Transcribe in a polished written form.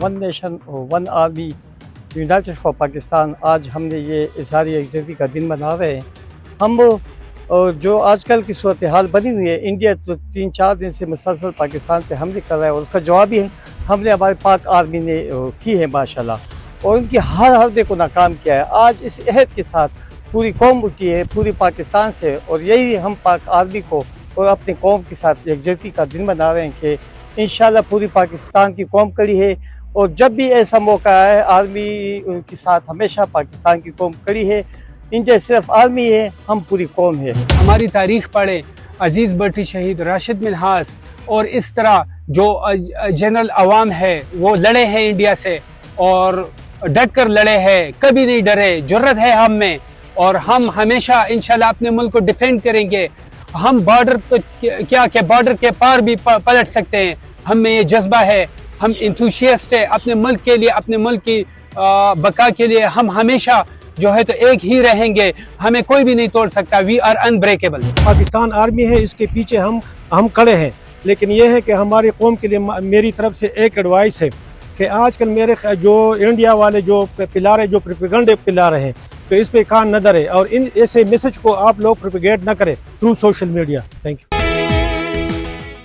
One nation one army United for Pakistan, आज हमने ये इजहार यकजहती का दिन मना रहे हैं। हम जो आजकल की सूरत हाल बनी हुई है, इंडिया तो 3-4 दिन से मुसलसल पाकिस्तान पे हमले कर रहा है और उसका जवाब भी हमने हमारे पाक आर्मी ने की है माशाल्लाह, और उनकी हर हरबे को नाकाम किया है। आज इस अहद के साथ पूरी कौम उठी है पूरी पाकिस्तान से, और यही हम पाक आर्मी को और अपनी कौम के साथ यकजहती का दिन मना रहे हैं कि इंशाल्लाह पूरी पाकिस्तान की कौम खड़ी है, और जब भी ऐसा मौका है आर्मी उनके साथ हमेशा पाकिस्तान की कौम खड़ी है। इंडिया सिर्फ आर्मी है, हम पूरी कौम है। हमारी तारीख पढ़े, अजीज़ भट्टी शहीद, राशिद मिन्हास और इस तरह जो जनरल अवाम है वो लड़े हैं इंडिया से और डट कर लड़े हैं, कभी नहीं डरे, जुर्रत है हम में, और हम हमेशा इंशाल्लाह अपने मुल्क को डिफेंड करेंगे। हम बॉर्डर तो क्या बॉर्डर के पार भी पलट सकते हैं, हम में ये जज्बा है, हम इंथुशियस्ट है अपने मुल्क के लिए, अपने मुल्क की बका के लिए। हम हमेशा जो है तो एक ही रहेंगे, हमें कोई भी नहीं तोड़ सकता। We are unbreakable. Pakistan army है, इसके पीछे हम खड़े हैं, लेकिन यह है कि हमारी कौम के लिए मेरी तरफ से एक एडवाइस है कि आजकल मेरे जो इंडिया वाले जो पिला रहे, जो प्रोपेगेंडा पिला रहे हैं, तो इस पे कान न धरे और इन ऐसे मैसेज को आप लोग प्रोपेगेट न करें through social media. Thank you.